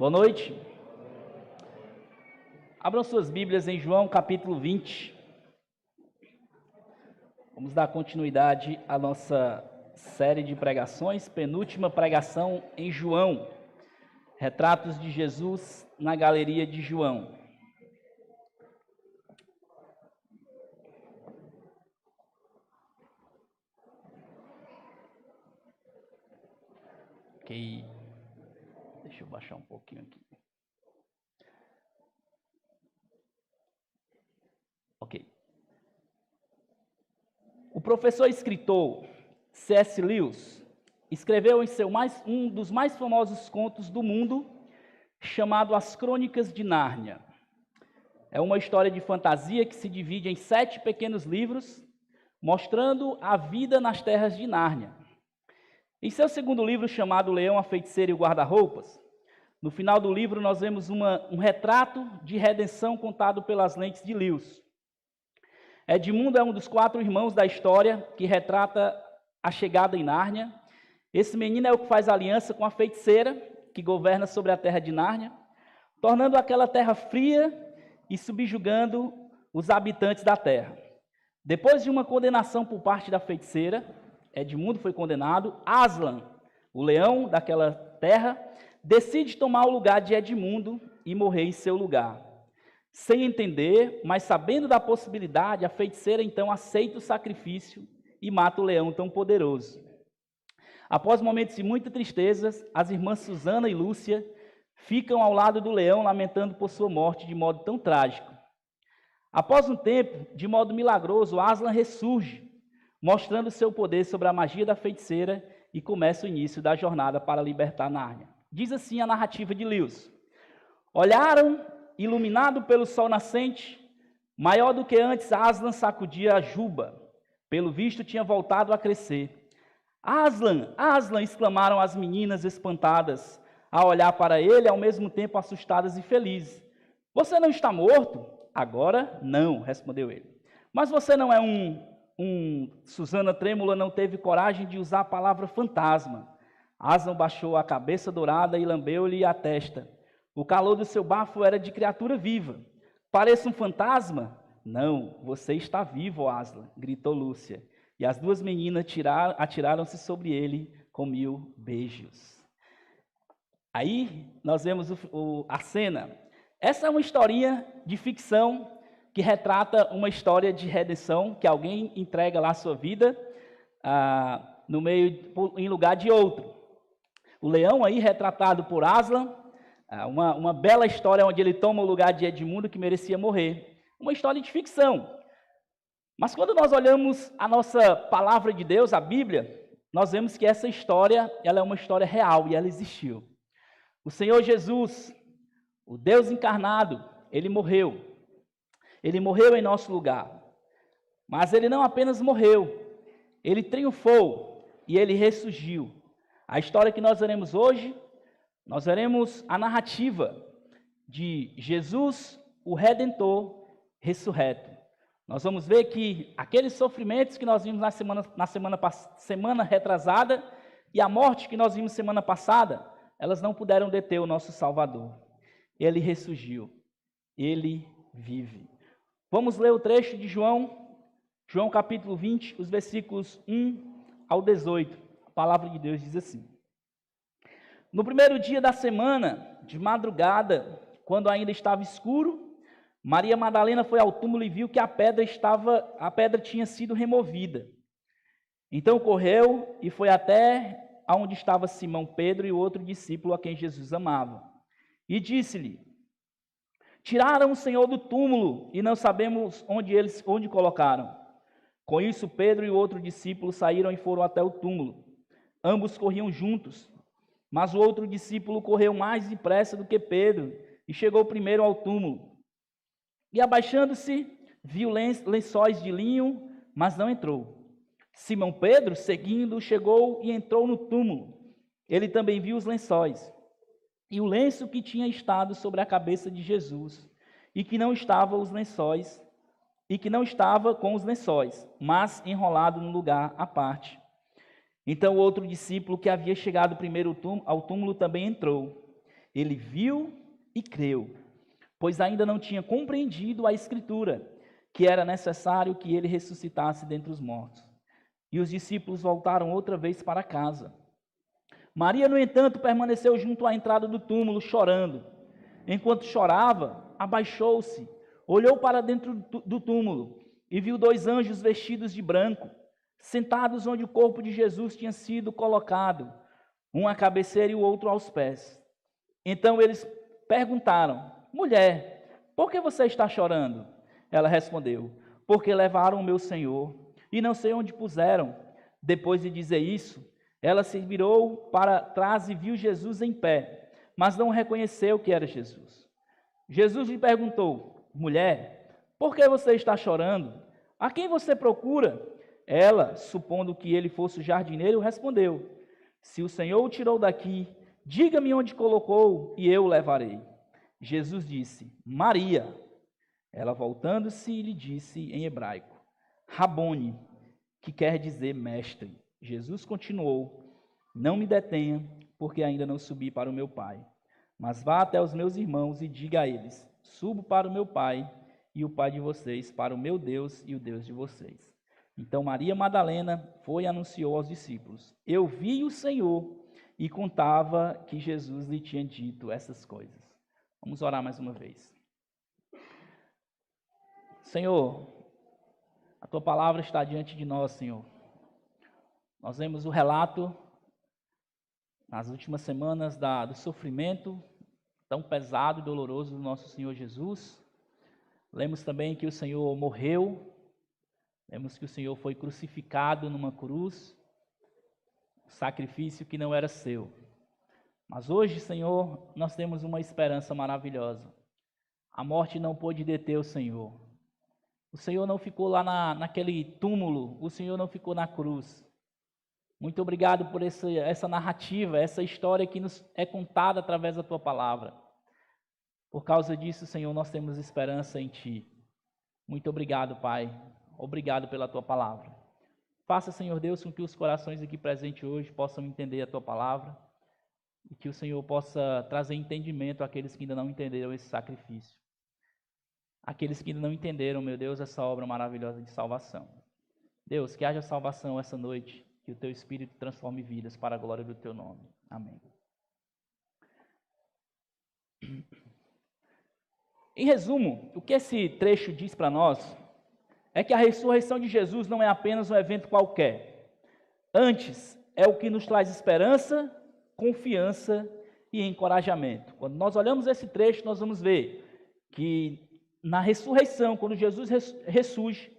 Boa noite. Abram suas Bíblias em João capítulo 20. Vamos dar continuidade à nossa série de pregações, penúltima pregação em João. Retratos de Jesus na Galeria de João. Ok. Deixa eu baixar um pouquinho aqui. Ok. O professor e escritor C.S. Lewis escreveu em um dos mais famosos contos do mundo, chamado As Crônicas de Nárnia. É uma história de fantasia que se divide em 7 pequenos livros, mostrando a vida nas terras de Nárnia. Em seu segundo livro, chamado Leão, a Feiticeira e o Guarda-Roupas, no final do livro nós vemos um retrato de redenção contado pelas lentes de Lewis. Edmundo é um dos 4 irmãos da história que retrata a chegada em Nárnia. Esse menino é o que faz aliança com a feiticeira, que governa sobre a terra de Nárnia, tornando aquela terra fria e subjugando os habitantes da terra. Depois de uma condenação por parte da feiticeira, Edmundo foi condenado. Aslan, o leão daquela terra, decide tomar o lugar de Edmundo e morrer em seu lugar. Sem entender, mas sabendo da possibilidade, a feiticeira então aceita o sacrifício e mata o leão tão poderoso. Após momentos de muita tristeza, as irmãs Susana e Lúcia ficam ao lado do leão, lamentando por sua morte de modo tão trágico. Após um tempo, de modo milagroso, Aslan ressurge, mostrando seu poder sobre a magia da feiticeira e começa o início da jornada para libertar Nárnia. Diz assim a narrativa de Lewis: olharam, iluminado pelo sol nascente, maior do que antes, Aslan sacudia a juba. Pelo visto, tinha voltado a crescer. Aslan, Aslan, exclamaram as meninas espantadas, a olhar para ele, ao mesmo tempo assustadas e felizes. Você não está morto? Agora não, respondeu ele. Mas você não é Susana trêmula não teve coragem de usar a palavra fantasma. Aslan baixou a cabeça dourada e lambeu-lhe a testa. O calor do seu bafo era de criatura viva. Parece um fantasma? Não, você está vivo, Aslan, gritou Lúcia. E as 2 meninas atiraram-se sobre ele com 1000 beijos. Aí nós vemos a cena. Essa é uma historinha de ficção que retrata uma história de redenção, que alguém entrega lá a sua vida em lugar de outro. O leão aí retratado por Aslan, uma bela história onde ele toma o lugar de Edmundo, que merecia morrer. Uma história de ficção. Mas quando nós olhamos a nossa palavra de Deus, a Bíblia, nós vemos que essa história, ela é uma história real e ela existiu. O Senhor Jesus, o Deus encarnado, ele morreu. Ele morreu em nosso lugar. Mas ele não apenas morreu, ele triunfou e ele ressurgiu. A história que nós veremos hoje, nós veremos a narrativa de Jesus, o Redentor, ressurreto. Nós vamos ver que aqueles sofrimentos que nós vimos na semana retrasada e a morte que nós vimos semana passada, elas não puderam deter o nosso Salvador. Ele ressurgiu. Ele vive. Vamos ler o trecho de João capítulo 20, os versículos 1 ao 18. A palavra de Deus diz assim: no primeiro dia da semana, de madrugada, quando ainda estava escuro, Maria Madalena foi ao túmulo e viu que a pedra tinha sido removida. Então correu e foi até onde estava Simão Pedro e o outro discípulo a quem Jesus amava. E disse-lhe: tiraram o Senhor do túmulo e não sabemos onde colocaram. Com isso, Pedro e o outro discípulo saíram e foram até o túmulo. Ambos corriam juntos, mas o outro discípulo correu mais depressa do que Pedro e chegou primeiro ao túmulo. E abaixando-se, viu lençóis de linho, mas não entrou. Simão Pedro, seguindo, chegou e entrou no túmulo. Ele também viu os lençóis e o lenço que tinha estado sobre a cabeça de Jesus, e que não estava com os lençóis, mas enrolado num lugar à parte. Então o outro discípulo que havia chegado primeiro ao túmulo também entrou. Ele viu e creu, pois ainda não tinha compreendido a Escritura, que era necessário que ele ressuscitasse dentre os mortos. E os discípulos voltaram outra vez para casa. Maria, no entanto, permaneceu junto à entrada do túmulo, chorando. Enquanto chorava, abaixou-se, olhou para dentro do túmulo e viu 2 anjos vestidos de branco, sentados onde o corpo de Jesus tinha sido colocado, um à cabeceira e o outro aos pés. Então eles perguntaram: mulher, por que você está chorando? Ela respondeu: porque levaram o meu Senhor e não sei onde puseram. Depois de dizer isso, ela se virou para trás e viu Jesus em pé, mas não reconheceu que era Jesus. Jesus lhe perguntou: mulher, por que você está chorando? A quem você procura? Ela, supondo que ele fosse o jardineiro, respondeu: se o Senhor o tirou daqui, diga-me onde colocou e eu o levarei. Jesus disse: Maria. Ela, voltando-se, lhe disse em hebraico: Rabone, que quer dizer mestre. Jesus continuou: não me detenha, porque ainda não subi para o meu Pai. Mas vá até os meus irmãos e diga a eles: subo para o meu Pai e o Pai de vocês, para o meu Deus e o Deus de vocês. Então Maria Madalena foi e anunciou aos discípulos: eu vi o Senhor, e contava que Jesus lhe tinha dito essas coisas. Vamos orar mais uma vez. Senhor, a Tua palavra está diante de nós, Senhor. Nós vemos o relato nas últimas semanas do sofrimento tão pesado e doloroso do nosso Senhor Jesus. Lemos também que o Senhor morreu, lemos que o Senhor foi crucificado numa cruz, sacrifício que não era seu. Mas hoje, Senhor, nós temos uma esperança maravilhosa. A morte não pôde deter o Senhor. O Senhor não ficou lá naquele túmulo, o Senhor não ficou na cruz. Muito obrigado por essa narrativa, essa história que nos é contada através da Tua palavra. Por causa disso, Senhor, nós temos esperança em Ti. Muito obrigado, Pai. Obrigado pela Tua palavra. Faça, Senhor Deus, com que os corações aqui presentes hoje possam entender a Tua palavra e que o Senhor possa trazer entendimento àqueles que ainda não entenderam esse sacrifício. Aqueles que ainda não entenderam, meu Deus, essa obra maravilhosa de salvação. Deus, que haja salvação essa noite, que o Teu Espírito transforme vidas para a glória do Teu nome. Amém. Em resumo, o que esse trecho diz para nós é que a ressurreição de Jesus não é apenas um evento qualquer. Antes, é o que nos traz esperança, confiança e encorajamento. Quando nós olhamos esse trecho, nós vamos ver que na ressurreição, quando Jesus ressurge,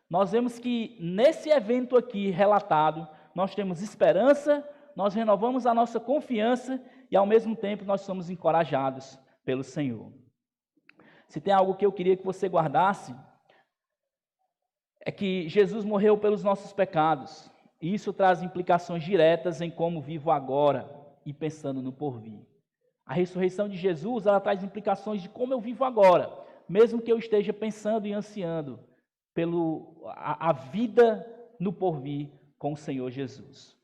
nós vemos que nesse evento aqui relatado, nós temos esperança, nós renovamos a nossa confiança e ao mesmo tempo nós somos encorajados pelo Senhor. Se tem algo que eu queria que você guardasse, é que Jesus morreu pelos nossos pecados, e isso traz implicações diretas em como vivo agora e pensando no porvir. A ressurreição de Jesus, ela traz implicações de como eu vivo agora, mesmo que eu esteja pensando e ansiando a vida no porvir com o Senhor Jesus.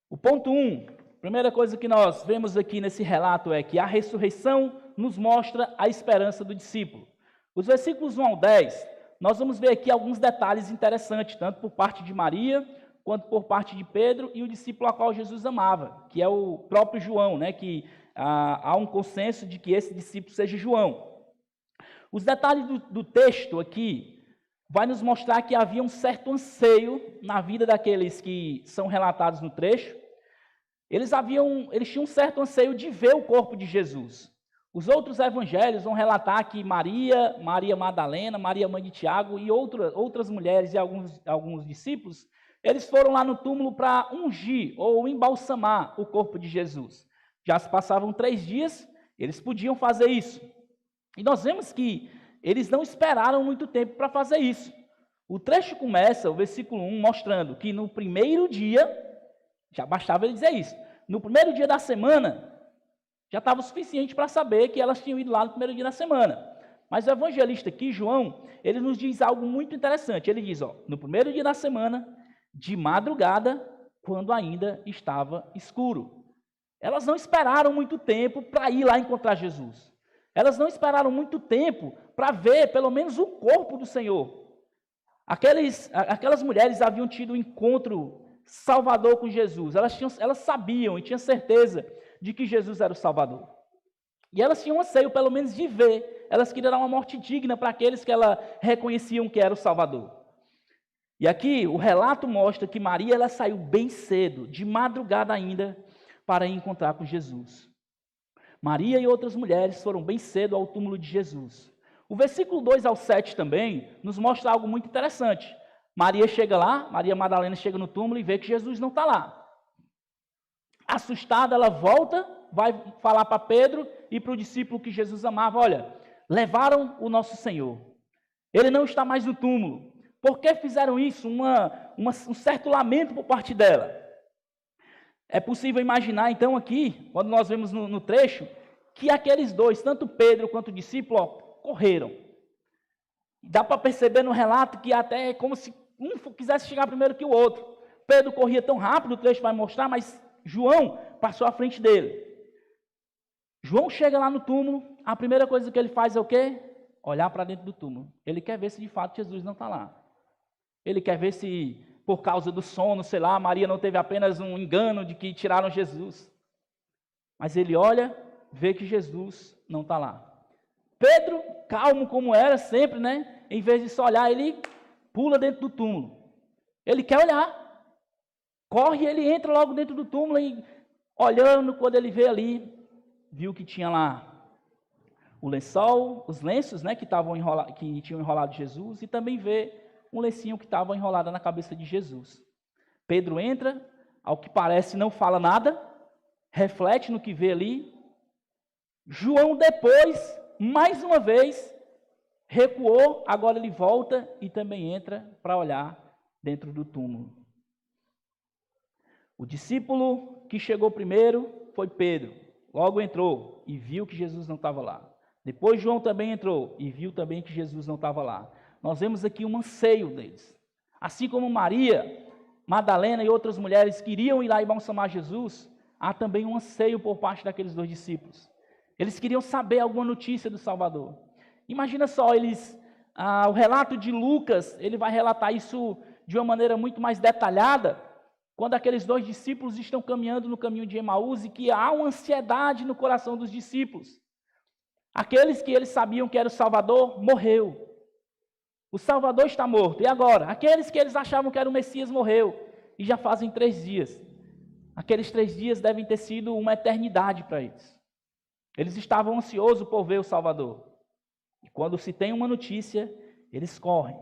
O ponto 1, primeira coisa que nós vemos aqui nesse relato é que a ressurreição nos mostra a esperança do discípulo. Os versículos 1 ao 10, nós vamos ver aqui alguns detalhes interessantes, tanto por parte de Maria, quanto por parte de Pedro e o discípulo a qual Jesus amava, que é o próprio João, né? Que há um consenso de que esse discípulo seja João. Os detalhes do texto aqui vai nos mostrar que havia um certo anseio na vida daqueles que são relatados no trecho. Eles tinham um certo anseio de ver o corpo de Jesus. Os outros evangelhos vão relatar que Maria Madalena, Maria mãe de Tiago e outras mulheres e alguns discípulos, eles foram lá no túmulo para ungir ou embalsamar o corpo de Jesus. Já se passavam 3 dias, eles podiam fazer isso. E nós vemos que eles não esperaram muito tempo para fazer isso. O trecho começa, o versículo 1, mostrando que no primeiro dia, já bastava ele dizer isso, no primeiro dia da semana, já estava o suficiente para saber que elas tinham ido lá no primeiro dia da semana. Mas o evangelista aqui, João, ele nos diz algo muito interessante. Ele diz, no primeiro dia da semana, de madrugada, quando ainda estava escuro. elas não esperaram muito tempo para ir lá encontrar Jesus. Elas não esperaram muito tempo para ver pelo menos o corpo do Senhor. Aquelas mulheres haviam tido um encontro salvador com Jesus. Elas sabiam e tinham certeza de que Jesus era o Salvador. E elas tinham um anseio, pelo menos, de ver. Elas queriam dar uma morte digna para aqueles que elas reconheciam que era o Salvador. E aqui o relato mostra que Maria ela saiu bem cedo, de madrugada ainda, para encontrar com Jesus. Maria e outras mulheres foram bem cedo ao túmulo de Jesus. O versículo 2 ao 7 também nos mostra algo muito interessante. Maria chega lá, Maria Madalena chega no túmulo e vê que Jesus não está lá. Assustada, ela volta, vai falar para Pedro e para o discípulo que Jesus amava, olha, levaram o nosso Senhor. Ele não está mais no túmulo. Por que fizeram isso? Um certo lamento por parte dela. É possível imaginar, então, aqui, quando nós vemos no trecho, que aqueles dois, tanto Pedro quanto o discípulo, correram. Dá para perceber no relato que até é como se um quisesse chegar primeiro que o outro. Pedro corria tão rápido, o trecho vai mostrar, mas João passou à frente dele. João chega lá no túmulo, a primeira coisa que ele faz é o quê? Olhar para dentro do túmulo. Ele quer ver se de fato Jesus não está lá. Ele quer ver se, por causa do sono, sei lá, Maria não teve apenas um engano de que tiraram Jesus. Mas ele olha, vê que Jesus não está lá. Pedro, calmo como era sempre, né? Em vez de só olhar, ele pula dentro do túmulo. Ele quer olhar. Corre, ele entra logo dentro do túmulo e olhando, quando ele vê ali, viu que tinha lá o lençol, os lenços, né, que tinham enrolado Jesus, e também vê um lencinho que estava enrolado na cabeça de Jesus. Pedro entra, ao que parece não fala nada, reflete no que vê ali. João depois, mais uma vez, recuou, agora ele volta e também entra para olhar dentro do túmulo. O discípulo que chegou primeiro foi Pedro, logo entrou e viu que Jesus não estava lá. Depois João também entrou e viu também que Jesus não estava lá. Nós vemos aqui um anseio deles. Assim como Maria, Madalena e outras mulheres queriam ir lá e balsamar Jesus, há também um anseio por parte daqueles dois discípulos. Eles queriam saber alguma notícia do Salvador. Imagina só, o relato de Lucas, ele vai relatar isso de uma maneira muito mais detalhada, quando aqueles dois discípulos estão caminhando no caminho de Emaús e que há uma ansiedade no coração dos discípulos. Aqueles que eles sabiam que era o Salvador, morreu. O Salvador está morto. E agora? Aqueles que eles achavam que era o Messias, morreu. E já fazem 3 dias. Aqueles 3 dias devem ter sido uma eternidade para eles. Eles estavam ansiosos por ver o Salvador. E quando se tem uma notícia, eles correm.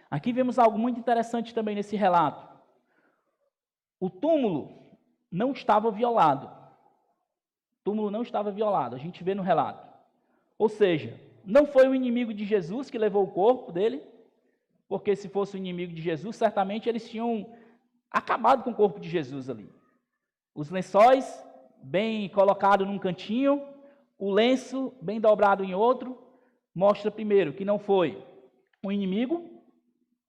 Aqui vemos algo muito interessante também nesse relato. O túmulo não estava violado. O túmulo não estava violado, a gente vê no relato. Ou seja, não foi o inimigo de Jesus que levou o corpo dele, porque se fosse o inimigo de Jesus, certamente eles tinham acabado com o corpo de Jesus ali. Os lençóis bem colocados num cantinho, o lenço bem dobrado em outro, mostra primeiro que não foi o inimigo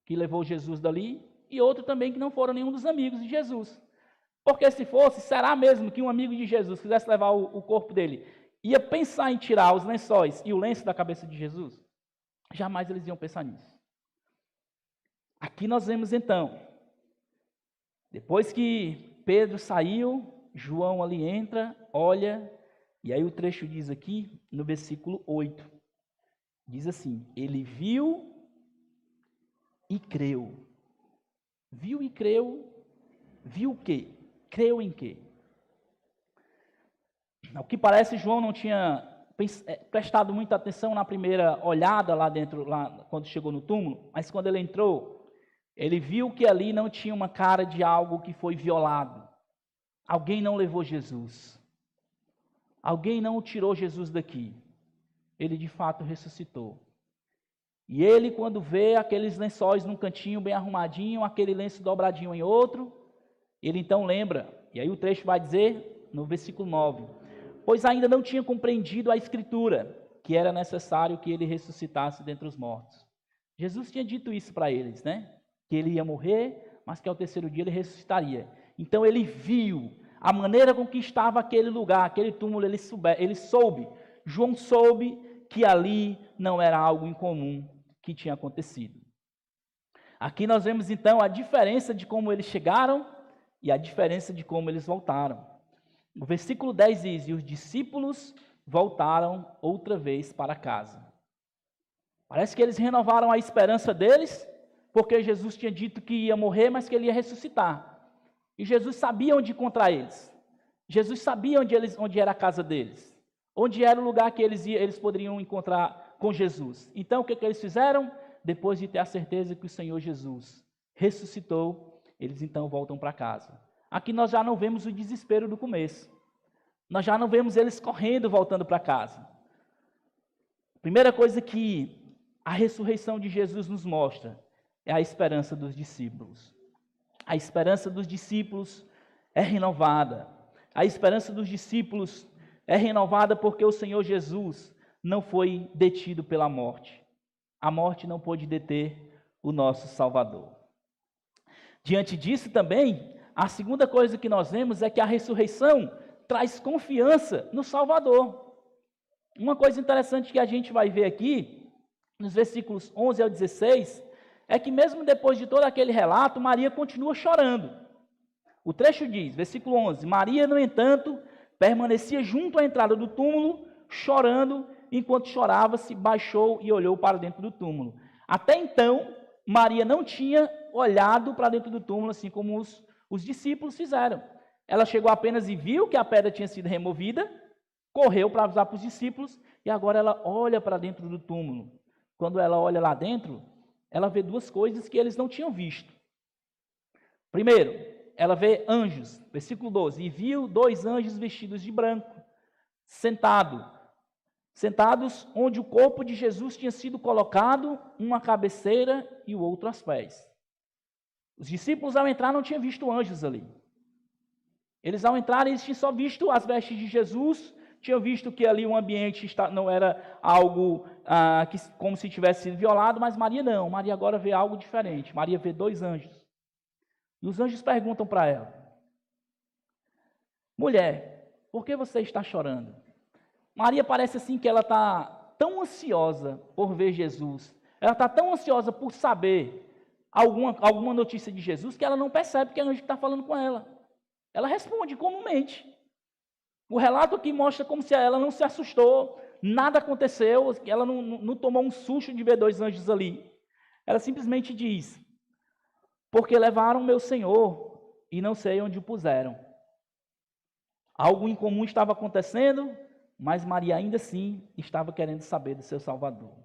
que levou Jesus dali, e outro também que não foram nenhum dos amigos de Jesus. Porque se fosse, será mesmo que um amigo de Jesus quisesse levar o corpo dele, ia pensar em tirar os lençóis e o lenço da cabeça de Jesus? Jamais eles iam pensar nisso. Aqui nós vemos então, depois que Pedro saiu, João ali entra, olha, e aí o trecho diz aqui, no versículo 8, diz assim, ele viu e creu. Viu e creu, viu o quê? Creu em quê? Ao que parece, João não tinha prestado muita atenção na primeira olhada lá dentro, lá quando chegou no túmulo, mas quando ele entrou, ele viu que ali não tinha uma cara de algo que foi violado. Alguém não levou Jesus. Alguém não tirou Jesus daqui. Ele de fato ressuscitou. E ele, quando vê aqueles lençóis num cantinho bem arrumadinho, aquele lenço dobradinho em outro, ele então lembra, e aí o trecho vai dizer, no versículo 9, pois ainda não tinha compreendido a Escritura, que era necessário que ele ressuscitasse dentre os mortos. Jesus tinha dito isso para eles, né? Que ele ia morrer, mas que ao terceiro dia ele ressuscitaria. Então ele viu a maneira com que estava aquele lugar, aquele túmulo, João soube que ali não era algo incomum que tinha acontecido. Aqui nós vemos então a diferença de como eles chegaram e a diferença de como eles voltaram. O versículo 10 diz: e os discípulos voltaram outra vez para casa. Parece que eles renovaram a esperança deles, porque Jesus tinha dito que ia morrer, mas que ele ia ressuscitar. E Jesus sabia onde encontrar eles. Jesus sabia onde era a casa deles. Onde era o lugar que eles poderiam encontrar com Jesus. Então, o que eles fizeram? Depois de ter a certeza que o Senhor Jesus ressuscitou, eles então voltam para casa. Aqui nós já não vemos o desespero do começo. Nós já não vemos eles correndo, voltando para casa. A primeira coisa que a ressurreição de Jesus nos mostra é a esperança dos discípulos. A esperança dos discípulos é renovada. A esperança dos discípulos é renovada porque o Senhor Jesus não foi detido pela morte. A morte não pôde deter o nosso Salvador. Diante disso também, a segunda coisa que nós vemos é que a ressurreição traz confiança no Salvador. Uma coisa interessante que a gente vai ver aqui, nos versículos 11 ao 16, é que mesmo depois de todo aquele relato, Maria continua chorando. O trecho diz, versículo 11, Maria, no entanto, permanecia junto à entrada do túmulo, chorando, enquanto chorava, se baixou e olhou para dentro do túmulo. Até então, Maria não tinha olhado para dentro do túmulo, assim como os discípulos fizeram. Ela chegou apenas e viu que a pedra tinha sido removida, correu para avisar para os discípulos, e agora ela olha para dentro do túmulo. Quando ela olha lá dentro, ela vê duas coisas que eles não tinham visto. Primeiro, ela vê anjos, versículo 12, e viu 2 anjos vestidos de branco, sentados onde o corpo de Jesus tinha sido colocado, um à cabeceira e o outro aos pés. Os discípulos, ao entrar, não tinham visto anjos ali. Eles, ao entrar, eles tinham só visto as vestes de Jesus, tinham visto que ali o ambiente não era algo como se tivesse sido violado, mas Maria não. Maria agora vê algo diferente. Maria vê 2 anjos. E os anjos perguntam para ela: mulher, por que você está chorando? Maria parece assim que ela está tão ansiosa por ver Jesus. Ela está tão ansiosa por saber alguma notícia de Jesus que ela não percebe que é o anjo que está falando com ela. Ela responde comumente. O relato aqui mostra como se ela não se assustou, nada aconteceu, ela não tomou um susto de ver 2 anjos ali. Ela simplesmente diz: porque levaram meu Senhor e não sei onde o puseram. Algo incomum estava acontecendo, mas Maria ainda assim estava querendo saber do seu Salvador.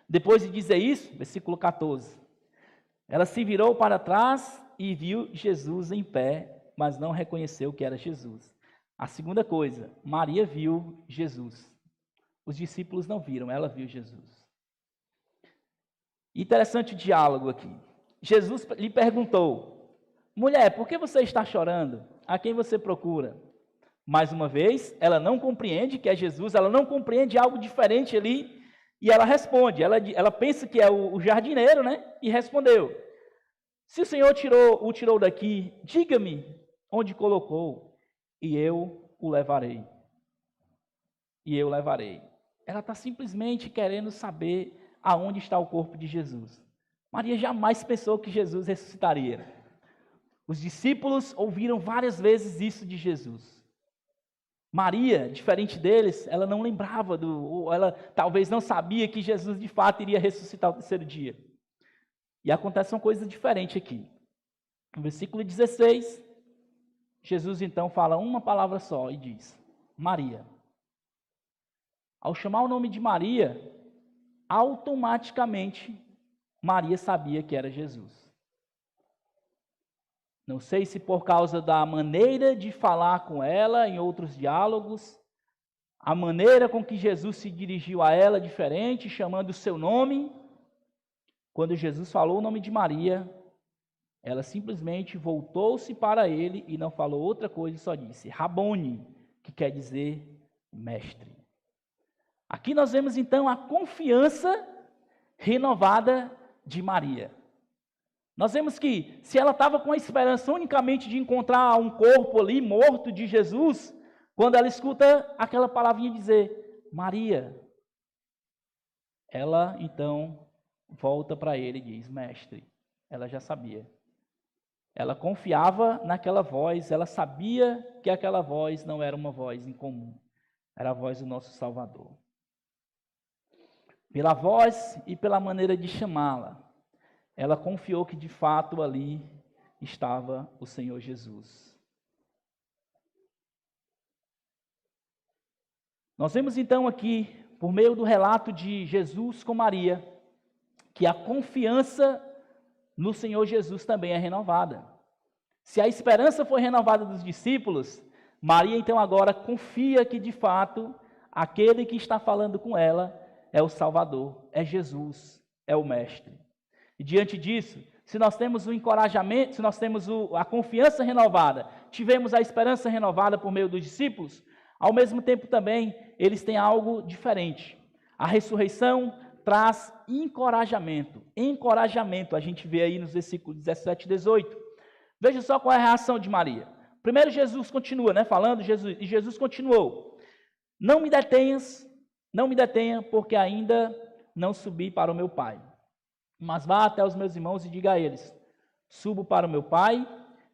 Depois de dizer isso, versículo 14, ela se virou para trás e viu Jesus em pé, mas não reconheceu que era Jesus. A segunda coisa, Maria viu Jesus. Os discípulos não viram, ela viu Jesus. Interessante o diálogo aqui. Jesus lhe perguntou: mulher, por que você está chorando? A quem você procura? Mais uma vez, ela não compreende que é Jesus, ela não compreende algo diferente ali, e ela responde, ela pensa que é o jardineiro, né? E respondeu: se o Senhor o tirou daqui, diga-me onde colocou, e eu o levarei. E eu o levarei. Ela está simplesmente querendo saber aonde está o corpo de Jesus. Maria jamais pensou que Jesus ressuscitaria. Os discípulos ouviram várias vezes isso de Jesus. Maria, diferente deles, ela não lembrava ou ela talvez não sabia que Jesus de fato iria ressuscitar no 3º dia. E acontece uma coisa diferente aqui. No versículo 16, Jesus então fala uma palavra só e diz: Maria. Ao chamar o nome de Maria, automaticamente Maria sabia que era Jesus. Não sei se por causa da maneira de falar com ela em outros diálogos, a maneira com que Jesus se dirigiu a ela diferente, chamando o seu nome. Quando Jesus falou o nome de Maria, ela simplesmente voltou-se para ele e não falou outra coisa, só disse Rabone, que quer dizer mestre. Aqui nós vemos então a confiança renovada de Maria. Nós vemos que se ela estava com a esperança unicamente de encontrar um corpo ali morto de Jesus, quando ela escuta aquela palavrinha dizer, Maria, ela então volta para ele e diz, mestre, ela já sabia. Ela confiava naquela voz, ela sabia que aquela voz não era uma voz incomum, era a voz do nosso Salvador. Pela voz e pela maneira de chamá-la, ela confiou que de fato ali estava o Senhor Jesus. Nós vemos então aqui, por meio do relato de Jesus com Maria, que a confiança no Senhor Jesus também é renovada. Se a esperança foi renovada dos discípulos, Maria então agora confia que de fato aquele que está falando com ela é o Salvador, é Jesus, é o Mestre. E diante disso, se nós temos o encorajamento, se nós temos a confiança renovada, tivemos a esperança renovada por meio dos discípulos, ao mesmo tempo também eles têm algo diferente. A ressurreição traz encorajamento. Encorajamento, a gente vê aí nos versículos 17 e 18. Veja só qual é a reação de Maria. Primeiro Jesus continua, falando, e Jesus continuou. Não me detenha, porque ainda não subi para o meu Pai. Mas vá até os meus irmãos e diga a eles, subo para o meu Pai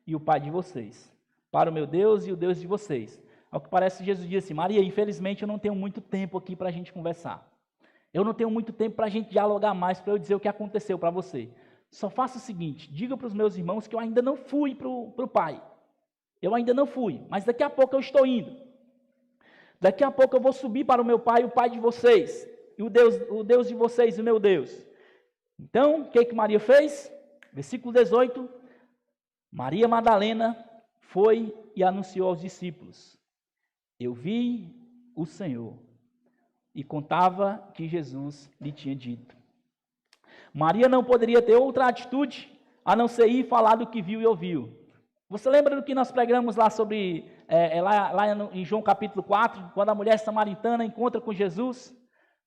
e o Pai de vocês, para o meu Deus e o Deus de vocês. Ao que parece, Jesus disse assim, Maria, infelizmente eu não tenho muito tempo aqui para a gente conversar. Eu não tenho muito tempo para a gente dialogar mais, para eu dizer o que aconteceu para você. Só faça o seguinte, diga para os meus irmãos que eu ainda não fui para o Pai. Eu ainda não fui, mas daqui a pouco eu estou indo. Daqui a pouco eu vou subir para o meu Pai e o Pai de vocês. E o Deus de vocês, o meu Deus. Então, o que Maria fez? Versículo 18. Maria Madalena foi e anunciou aos discípulos. Eu vi o Senhor. E contava que Jesus lhe tinha dito. Maria não poderia ter outra atitude a não ser ir falar do que viu e ouviu. Você lembra do que nós pregamos lá sobre, lá em João capítulo 4, quando a mulher samaritana encontra com Jesus?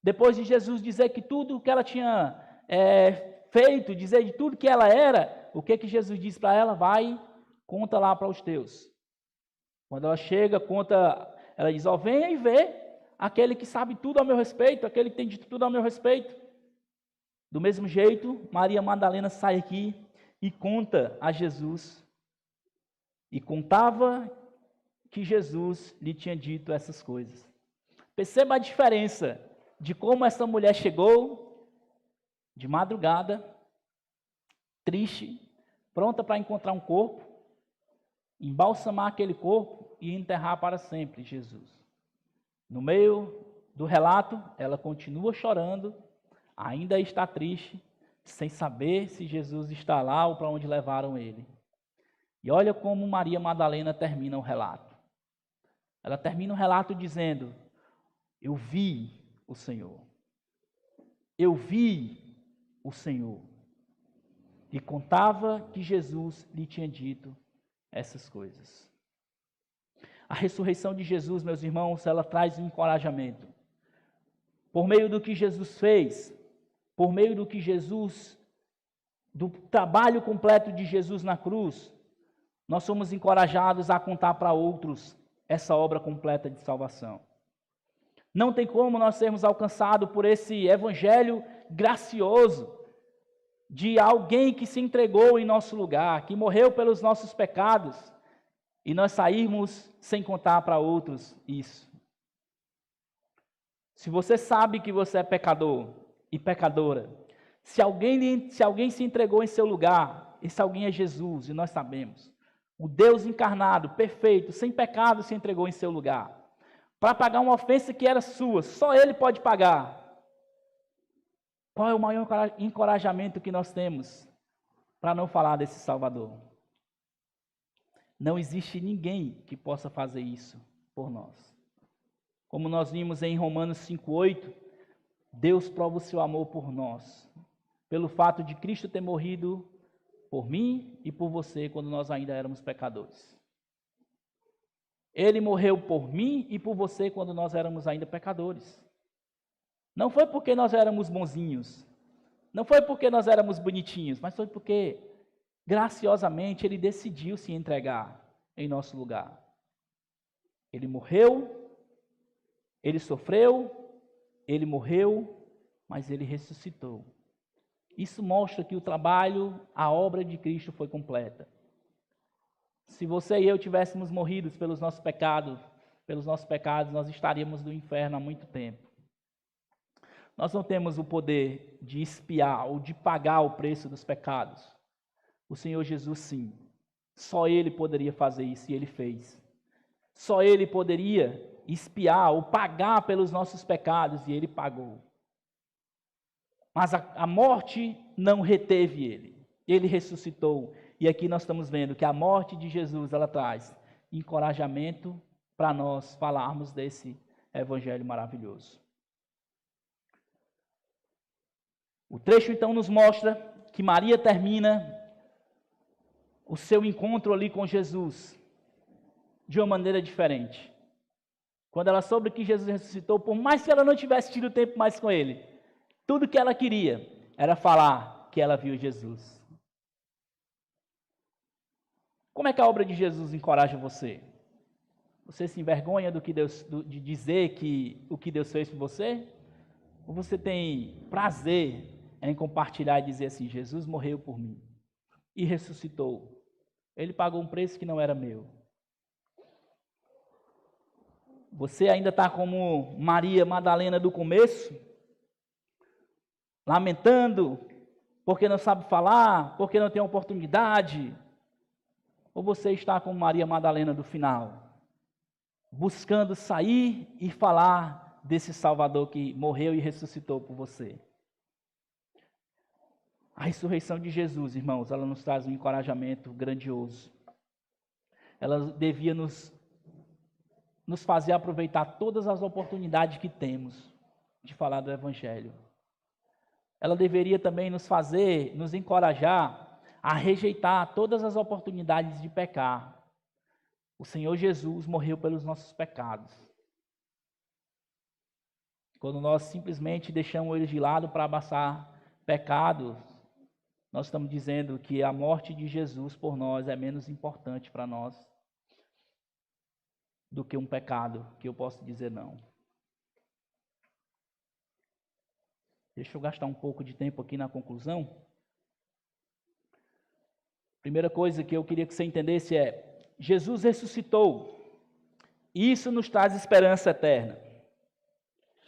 Depois de Jesus dizer que tudo que ela tinha feito, dizer de tudo que ela era, o que Jesus diz para ela? Vai, conta lá para os teus. Quando ela chega, conta, ela diz, venha e vê aquele que sabe tudo ao meu respeito, aquele que tem dito tudo ao meu respeito. Do mesmo jeito, Maria Madalena sai aqui e conta a Jesus. E contava que Jesus lhe tinha dito essas coisas. Perceba a diferença de como essa mulher chegou de madrugada, triste, pronta para encontrar um corpo, embalsamar aquele corpo e enterrar para sempre Jesus. No meio do relato, ela continua chorando, ainda está triste, sem saber se Jesus está lá ou para onde levaram ele. E olha como Maria Madalena termina o relato. Ela termina o relato dizendo, eu vi o Senhor. Eu vi o Senhor. E contava que Jesus lhe tinha dito essas coisas. A ressurreição de Jesus, meus irmãos, ela traz um encorajamento. Por meio do que Jesus fez, por meio do que do trabalho completo de Jesus na cruz, nós somos encorajados a contar para outros essa obra completa de salvação. Não tem como nós sermos alcançados por esse evangelho gracioso de alguém que se entregou em nosso lugar, que morreu pelos nossos pecados, e nós sairmos sem contar para outros isso. Se você sabe que você é pecador e pecadora, se alguém se entregou em seu lugar, esse alguém é Jesus, e nós sabemos. O Deus encarnado, perfeito, sem pecado, se entregou em seu lugar. Para pagar uma ofensa que era sua, só Ele pode pagar. Qual é o maior encorajamento que nós temos para não falar desse Salvador? Não existe ninguém que possa fazer isso por nós. Como nós vimos em Romanos 5,8, Deus prova o seu amor por nós, pelo fato de Cristo ter morrido por mim e por você quando nós ainda éramos pecadores. Ele morreu por mim e por você quando nós éramos ainda pecadores. Não foi porque nós éramos bonzinhos, não foi porque nós éramos bonitinhos, mas foi porque graciosamente, ele decidiu se entregar em nosso lugar. Ele morreu, ele sofreu, ele morreu, mas ele ressuscitou. Isso mostra que o trabalho, a obra de Cristo foi completa. Se você e eu tivéssemos morrido pelos nossos pecados, nós estaríamos no inferno há muito tempo. Nós não temos o poder de expiar ou de pagar o preço dos pecados. O Senhor Jesus, sim. Só Ele poderia fazer isso e Ele fez. Só Ele poderia expiar ou pagar pelos nossos pecados e Ele pagou. Mas a morte não reteve Ele. Ele ressuscitou. E aqui nós estamos vendo que a morte de Jesus, ela traz encorajamento para nós falarmos desse evangelho maravilhoso. O trecho então nos mostra que Maria termina o seu encontro ali com Jesus de uma maneira diferente. Quando ela soube que Jesus ressuscitou, por mais que ela não tivesse tido tempo mais com ele, tudo que ela queria era falar que ela viu Jesus. Como é que a obra de Jesus encoraja você? Você se envergonha de dizer o que Deus fez por você? Ou você tem prazer em compartilhar e dizer assim, Jesus morreu por mim e ressuscitou. Ele pagou um preço que não era meu. Você ainda está como Maria Madalena do começo, lamentando porque não sabe falar, porque não tem oportunidade? Ou você está como Maria Madalena do final, buscando sair e falar desse Salvador que morreu e ressuscitou por você? A ressurreição de Jesus, irmãos, ela nos traz um encorajamento grandioso. Ela devia nos fazer aproveitar todas as oportunidades que temos de falar do Evangelho. Ela deveria também nos encorajar a rejeitar todas as oportunidades de pecar. O Senhor Jesus morreu pelos nossos pecados. Quando nós simplesmente deixamos eles de lado para abaixar pecados, nós estamos dizendo que a morte de Jesus por nós é menos importante para nós do que um pecado, que eu posso dizer não. Deixa eu gastar um pouco de tempo aqui na conclusão. Primeira coisa que eu queria que você entendesse é: Jesus ressuscitou. Isso nos traz esperança eterna.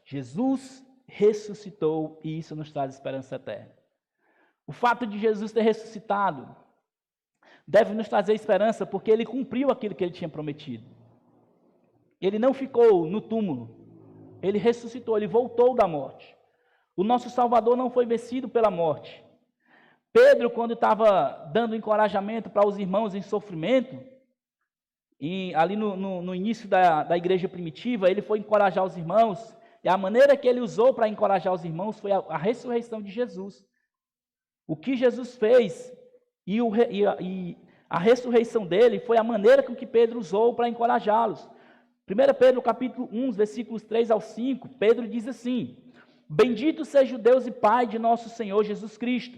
Jesus ressuscitou e isso nos traz esperança eterna. O fato de Jesus ter ressuscitado deve nos trazer esperança porque ele cumpriu aquilo que ele tinha prometido. Ele não ficou no túmulo, ele ressuscitou, ele voltou da morte. O nosso Salvador não foi vencido pela morte. Pedro, quando estava dando encorajamento para os irmãos em sofrimento, ali no início da igreja primitiva, ele foi encorajar os irmãos, e a maneira que ele usou para encorajar os irmãos foi a ressurreição de Jesus. O que Jesus fez e a ressurreição dele foi a maneira com que Pedro usou para encorajá-los. 1 Pedro capítulo 1, versículos 3 ao 5, Pedro diz assim: Bendito seja o Deus e Pai de nosso Senhor Jesus Cristo,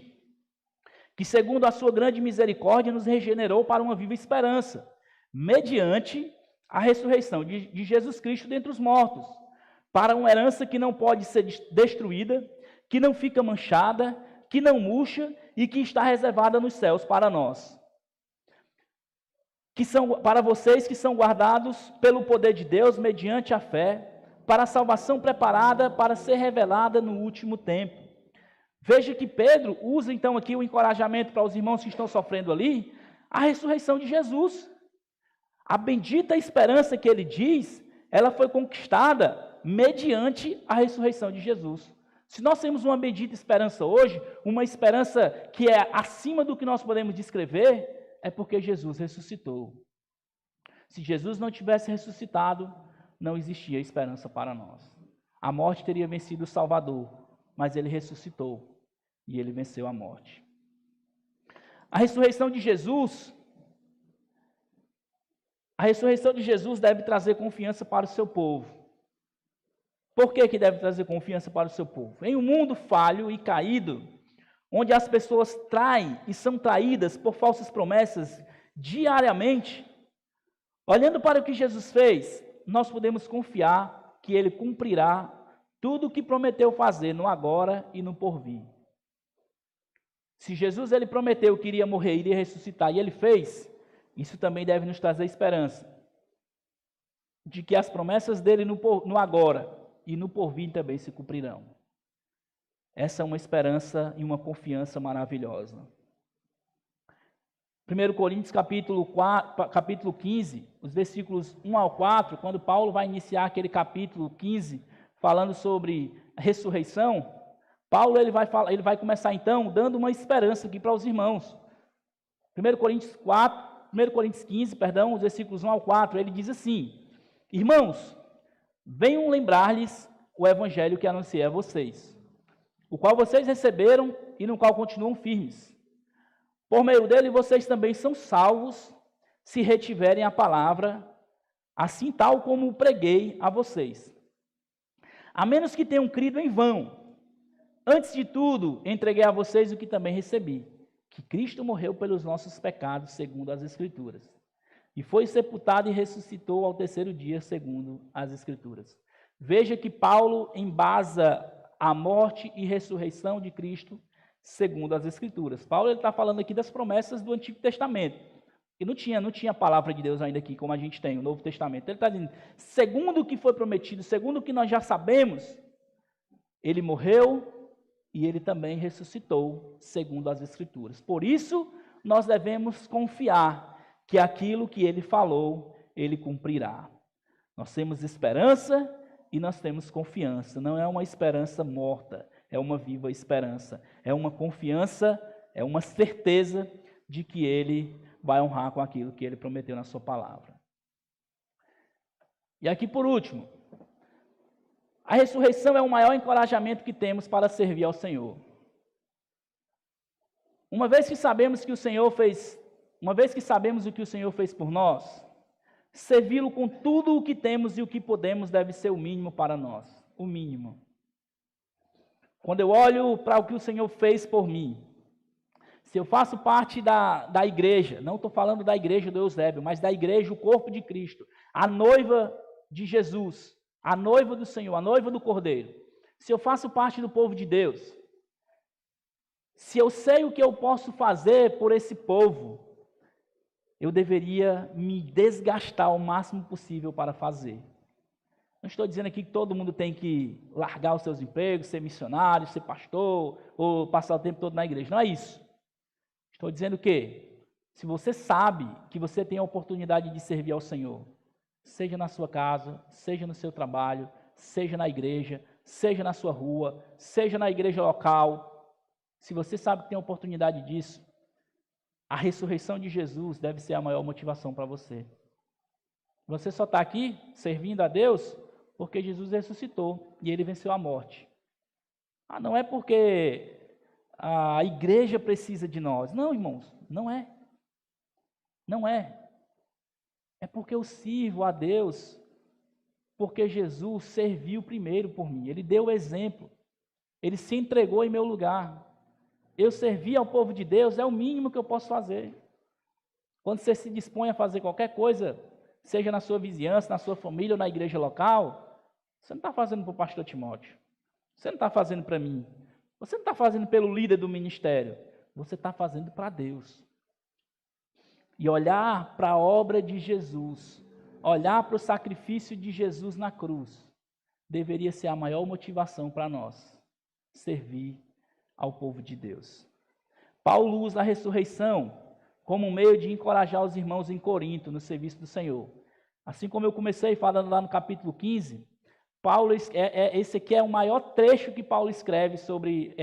que segundo a sua grande misericórdia nos regenerou para uma viva esperança, mediante a ressurreição de Jesus Cristo dentre os mortos, para uma herança que não pode ser destruída, que não fica manchada, que não murcha e que está reservada nos céus para nós. Que são para vocês que são guardados pelo poder de Deus mediante a fé, para a salvação preparada para ser revelada no último tempo. Veja que Pedro usa então aqui o encorajamento para os irmãos que estão sofrendo ali, a ressurreição de Jesus. A bendita esperança que ele diz, ela foi conquistada mediante a ressurreição de Jesus. Se nós temos uma bendita esperança hoje, uma esperança que é acima do que nós podemos descrever, é porque Jesus ressuscitou. Se Jesus não tivesse ressuscitado, não existia esperança para nós. A morte teria vencido o Salvador, mas ele ressuscitou e ele venceu a morte. A ressurreição de Jesus deve trazer confiança para o seu povo. Por que deve trazer confiança para o seu povo? Em um mundo falho e caído, onde as pessoas traem e são traídas por falsas promessas diariamente, olhando para o que Jesus fez, nós podemos confiar que Ele cumprirá tudo o que prometeu fazer no agora e no porvir. Se Jesus ele prometeu que iria morrer, iria ressuscitar, e Ele fez, isso também deve nos trazer esperança de que as promessas dele no agora e no porvir também se cumprirão. Essa é uma esperança e uma confiança maravilhosa. 1 Coríntios capítulo 15, os versículos 1 ao 4, quando Paulo vai iniciar aquele capítulo 15, falando sobre a ressurreição, Paulo ele vai começar então dando uma esperança aqui para os irmãos. 1 Coríntios 15, os versículos 1 ao 4, ele diz assim: irmãos, venham lembrar-lhes o evangelho que anunciei a vocês, o qual vocês receberam e no qual continuam firmes. Por meio dele vocês também são salvos, se retiverem a palavra, assim tal como preguei a vocês. A menos que tenham crido em vão. Antes de tudo, entreguei a vocês o que também recebi, que Cristo morreu pelos nossos pecados, segundo as Escrituras, e foi sepultado e ressuscitou ao terceiro dia, segundo as Escrituras. Veja que Paulo embasa a morte e ressurreição de Cristo segundo as Escrituras. Paulo está falando aqui das promessas do Antigo Testamento. E não tinha a palavra de Deus ainda aqui, como a gente tem, o Novo Testamento. Ele está dizendo, segundo o que foi prometido, segundo o que nós já sabemos, Ele morreu e Ele também ressuscitou, segundo as Escrituras. Por isso, nós devemos confiar que aquilo que Ele falou, Ele cumprirá. Nós temos esperança e nós temos confiança. Não é uma esperança morta, é uma viva esperança. É uma confiança, é uma certeza de que Ele vai honrar com aquilo que Ele prometeu na sua palavra. E aqui por último, a ressurreição é o maior encorajamento que temos para servir ao Senhor. Uma vez que sabemos o que o Senhor fez por nós, servi-lo com tudo o que temos e o que podemos deve ser o mínimo para nós, o mínimo. Quando eu olho para o que o Senhor fez por mim, se eu faço parte da igreja, não estou falando da igreja do Eusébio, mas da igreja, o corpo de Cristo, a noiva de Jesus, a noiva do Senhor, a noiva do Cordeiro, se eu faço parte do povo de Deus, se eu sei o que eu posso fazer por esse povo, eu deveria me desgastar o máximo possível para fazer. Não estou dizendo aqui que todo mundo tem que largar os seus empregos, ser missionário, ser pastor, ou passar o tempo todo na igreja. Não é isso. Estou dizendo que, se você sabe que você tem a oportunidade de servir ao Senhor, seja na sua casa, seja no seu trabalho, seja na igreja, seja na sua rua, seja na igreja local, se você sabe que tem a oportunidade disso, a ressurreição de Jesus deve ser a maior motivação para você. Você só está aqui servindo a Deus porque Jesus ressuscitou e Ele venceu a morte. Não é porque a igreja precisa de nós. Não, irmãos, não é. Não é. É porque eu sirvo a Deus, porque Jesus serviu primeiro por mim. Ele deu o exemplo. Ele se entregou em meu lugar. Eu servir ao povo de Deus é o mínimo que eu posso fazer. Quando você se dispõe a fazer qualquer coisa, seja na sua vizinhança, na sua família ou na igreja local, você não está fazendo para o pastor Timóteo. Você não está fazendo para mim. Você não está fazendo pelo líder do ministério. Você está fazendo para Deus. E olhar para a obra de Jesus, olhar para o sacrifício de Jesus na cruz, deveria ser a maior motivação para nós, servir ao povo de Deus. Paulo usa a ressurreição como um meio de encorajar os irmãos em Corinto, no serviço do Senhor. Assim como eu comecei falando lá no capítulo 15, esse aqui é o maior trecho que Paulo escreve sobre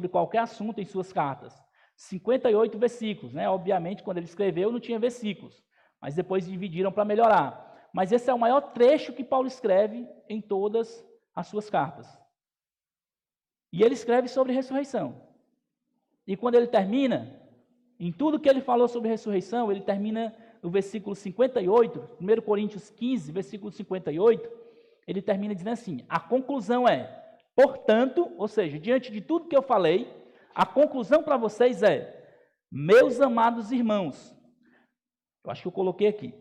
qualquer assunto em suas cartas. 58 versículos, né? Obviamente, quando ele escreveu, não tinha versículos, mas depois dividiram para melhorar. Mas esse é o maior trecho que Paulo escreve em todas as suas cartas. E ele escreve sobre ressurreição. E quando ele termina, em tudo que ele falou sobre ressurreição, ele termina no versículo 58, 1 Coríntios 15, versículo 58, ele termina dizendo assim: a conclusão é, portanto, ou seja, diante de tudo que eu falei, A conclusão para vocês é: meus amados irmãos, eu acho que eu coloquei aqui.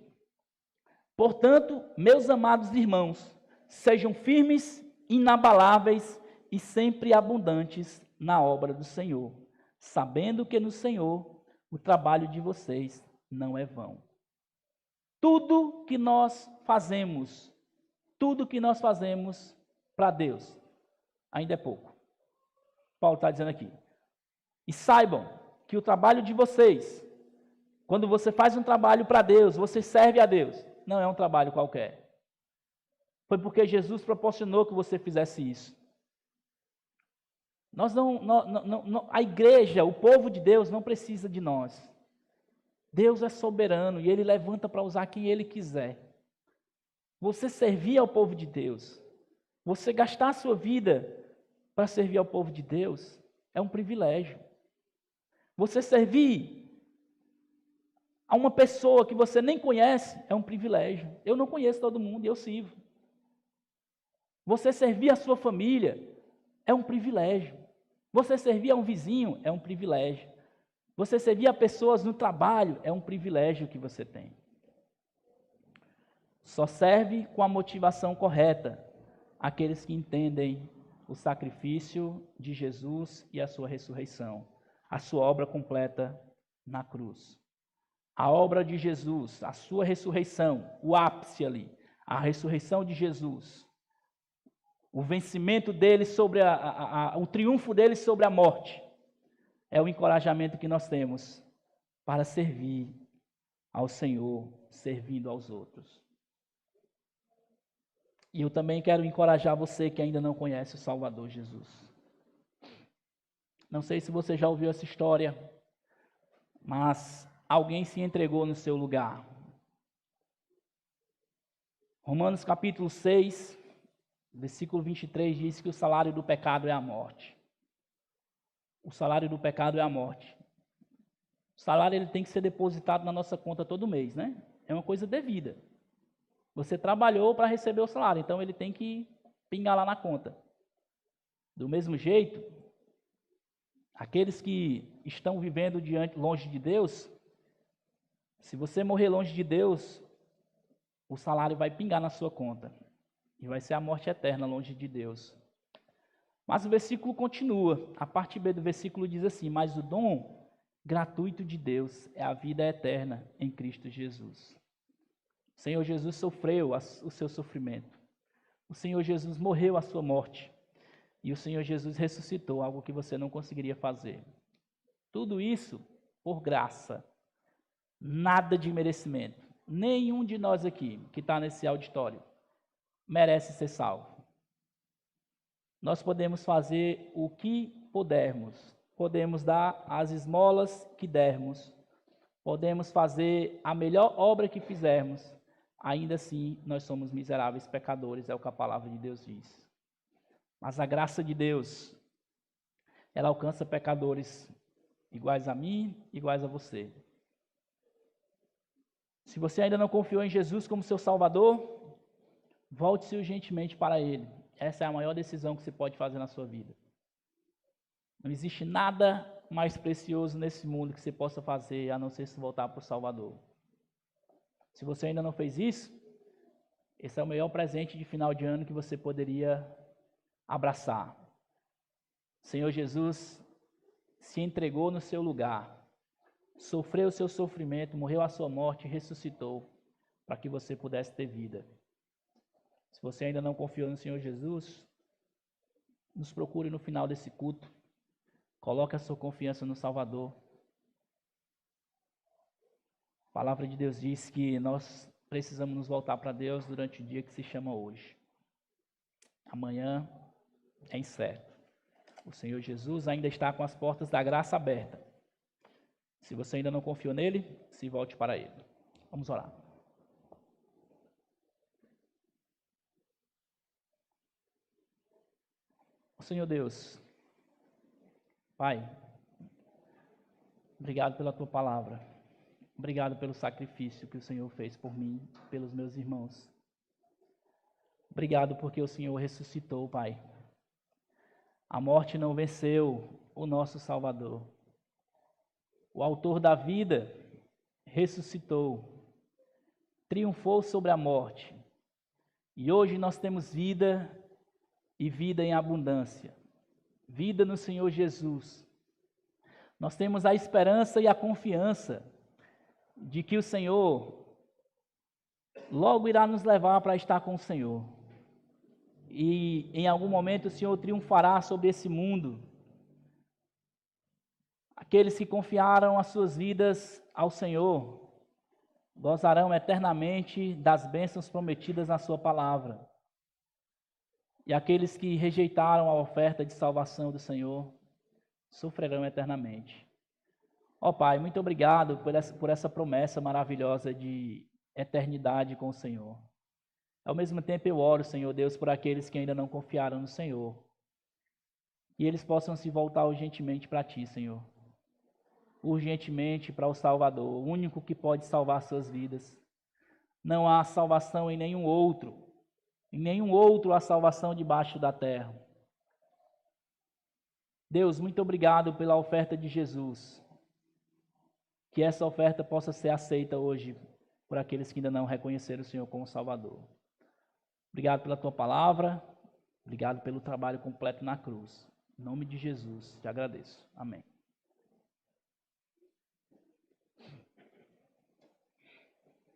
Portanto, meus amados irmãos, sejam firmes, inabaláveis e sempre abundantes na obra do Senhor, sabendo que no Senhor o trabalho de vocês não é vão. Tudo que nós fazemos para Deus, ainda é pouco. Paulo está dizendo aqui. E saibam que o trabalho de vocês, quando você faz um trabalho para Deus, você serve a Deus, não é um trabalho qualquer. Foi porque Jesus proporcionou que você fizesse isso. A igreja, o povo de Deus não precisa de nós. Deus é soberano e Ele levanta para usar quem Ele quiser. Você servir ao povo de Deus, você gastar a sua vida para servir ao povo de Deus, é um privilégio. Você servir a uma pessoa que você nem conhece é um privilégio. Eu não conheço todo mundo e eu sirvo. Você servir a sua família é um privilégio. Você servir a um vizinho é um privilégio. Você servir a pessoas no trabalho é um privilégio que você tem. Só serve com a motivação correta aqueles que entendem o sacrifício de Jesus e a sua ressurreição, a sua obra completa na cruz. A obra de Jesus, a sua ressurreição, o ápice ali, a ressurreição de Jesus, o vencimento dele sobre o triunfo dele sobre a morte, é o encorajamento que nós temos para servir ao Senhor, servindo aos outros. E eu também quero encorajar você que ainda não conhece o Salvador Jesus. Não sei se você já ouviu essa história, mas alguém se entregou no seu lugar. Romanos capítulo 6, versículo 23 diz que o salário do pecado é a morte. O salário do pecado é a morte. O salário ele tem que ser depositado na nossa conta todo mês, né? É uma coisa devida. Você trabalhou para receber o salário, então ele tem que pingar lá na conta. Do mesmo jeito, aqueles que estão vivendo longe de Deus, se você morrer longe de Deus, o salário vai pingar na sua conta. E vai ser a morte eterna longe de Deus. Mas o versículo continua. A parte B do versículo diz assim: mas o dom gratuito de Deus é a vida eterna em Cristo Jesus. O Senhor Jesus sofreu o seu sofrimento. O Senhor Jesus morreu a sua morte. E o Senhor Jesus ressuscitou, algo que você não conseguiria fazer. Tudo isso por graça. Nada de merecimento. Nenhum de nós aqui, que está nesse auditório, merece ser salvo. Nós podemos fazer o que pudermos. Podemos dar as esmolas que dermos. Podemos fazer a melhor obra que fizermos. Ainda assim, nós somos miseráveis pecadores, é o que a palavra de Deus diz. Mas a graça de Deus, ela alcança pecadores iguais a mim, iguais a você. Se você ainda não confiou em Jesus como seu Salvador, volte-se urgentemente para Ele. Essa é a maior decisão que você pode fazer na sua vida. Não existe nada mais precioso nesse mundo que você possa fazer, a não ser se voltar para o Salvador. Se você ainda não fez isso, esse é o melhor presente de final de ano que você poderia abraçar. O Senhor Jesus se entregou no seu lugar, sofreu o seu sofrimento, morreu a sua morte e ressuscitou para que você pudesse ter vida. Se você ainda não confiou no Senhor Jesus, nos procure no final desse culto. Coloque a sua confiança no Salvador. A palavra de Deus diz que nós precisamos nos voltar para Deus durante o dia que se chama hoje. Amanhã é incerto. O Senhor Jesus ainda está com as portas da graça abertas. Se você ainda não confiou nele, se volte para ele. Vamos orar. Senhor Deus, Pai, obrigado pela tua palavra. Obrigado pelo sacrifício que o Senhor fez por mim, pelos meus irmãos. Obrigado porque o Senhor ressuscitou, Pai. A morte não venceu o nosso Salvador. O autor da vida ressuscitou, triunfou sobre a morte. E hoje nós temos vida e vida em abundância. Vida no Senhor Jesus. Nós temos a esperança e a confiança de que o Senhor logo irá nos levar para estar com o Senhor. E em algum momento o Senhor triunfará sobre esse mundo. Aqueles que confiaram as suas vidas ao Senhor gozarão eternamente das bênçãos prometidas na sua palavra. E aqueles que rejeitaram a oferta de salvação do Senhor sofrerão eternamente. Ó Pai, muito obrigado por essa promessa maravilhosa de eternidade com o Senhor. Ao mesmo tempo eu oro, Senhor Deus, por aqueles que ainda não confiaram no Senhor. E eles possam se voltar urgentemente para Ti, Senhor. Urgentemente para o Salvador, o único que pode salvar suas vidas. Não há salvação em nenhum outro. Em nenhum outro há salvação debaixo da terra. Deus, muito obrigado pela oferta de Jesus. Que essa oferta possa ser aceita hoje por aqueles que ainda não reconheceram o Senhor como Salvador. Obrigado pela Tua palavra. Obrigado pelo trabalho completo na cruz. Em nome de Jesus, te agradeço. Amém.